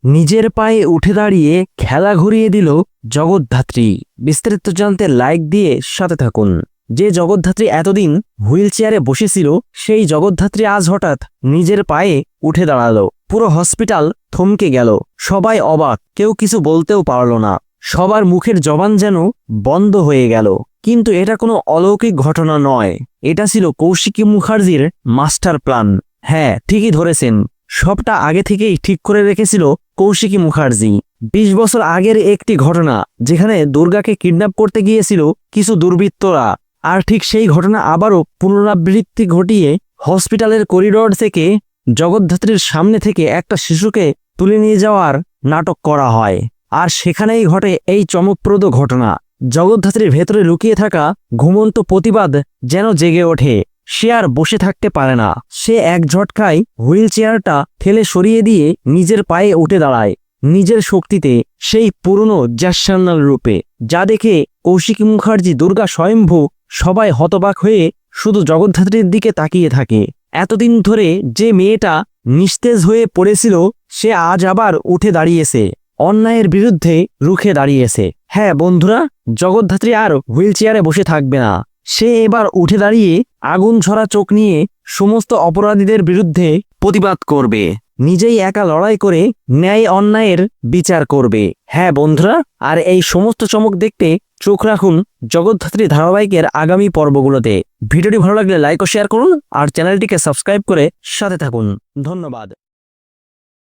নিজের পায়ে উঠে দাঁড়িয়ে খেলা ঘুরিয়ে দিল জগদ্ধাত্রী। বিস্তারিত জানতে লাইক দিয়ে সাথে থাকুন। যে জগদ্ধাত্রী এতদিন হুইল চেয়ারে বসেছিল, সেই জগদ্ধাত্রী আজ হঠাৎ নিজের পায়ে উঠে দাঁড়ালো। পুরো হসপিটাল থমকে গেল, সবাই অবাক, কেউ কিছু বলতেও পারল না। সবার মুখের জবান যেন বন্ধ হয়ে গেল। কিন্তু এটা কোনো অলৌকিক ঘটনা নয়, এটা ছিল কৌশিকী মুখার্জির মাস্টার প্ল্যান। হ্যাঁ, ঠিকই ধরেছেন, সবটা আগে থেকেই ঠিক করে রেখেছিল কৌশিকী মুখার্জি। ২০ বছর আগের একটি ঘটনা, যেখানে দুর্গাকে কিডন্যাপ করতে গিয়েছিল কিছু দুর্বৃত্তরা। আর ঠিক সেই ঘটনা আবারও পুনরাবৃত্তি ঘটিয়ে হসপিটালের করিডোর থেকে জগদ্ধাত্রীর সামনে থেকে একটা শিশুকে তুলে নিয়ে যাওয়ার নাটক করা হয়। আর সেখানেই ঘটে এই চমকপ্রদ ঘটনা। জগদ্ধাত্রীর ভেতরে লুকিয়ে থাকা ঘুমন্ত প্রতিবাদ যেন জেগে ওঠে। সে আর বসে থাকতে পারে না। সে এক ঝটকায় হুইল চেয়ারটা ঠেলে সরিয়ে দিয়ে নিজের পায়ে উঠে দাঁড়ায়, নিজের শক্তিতে, সেই পুরনো জ্যাসান্নাল রূপে, যা দেখে কৌশিকী মুখার্জি, দুর্গা স্বয়ম্ভু সবাই হতবাক হয়ে শুধু জগদ্ধাত্রীর দিকে তাকিয়ে থাকে। এতদিন ধরে যে মেয়েটা নিস্তেজ হয়ে পড়েছিল, সে আজ আবার উঠে দাঁড়িয়েছে, অন্যায়ের বিরুদ্ধে রুখে দাঁড়িয়েছে। হ্যাঁ বন্ধুরা, জগদ্ধাত্রী আর হুইল চেয়ারে বসে থাকবে না। সে এবার উঠে দাঁড়িয়ে আগুন ঝরা চোখ নিয়ে সমস্ত অপরাধীদের বিরুদ্ধে প্রতিবাদ করবে, নিজেই একা লড়াই করে ন্যায় অন্যায়ের বিচার করবে। হ্যাঁ বন্ধুরা, আর এই সমস্ত চমক দেখতে চোখ রাখুন জগদ্ধাত্রী ধারাবাহিকের আগামী পর্বগুলোতে। ভিডিওটি ভালো লাগলে লাইক ও শেয়ার করুন, আর চ্যানেলটিকে সাবস্ক্রাইব করে সাথে থাকুন। ধন্যবাদ।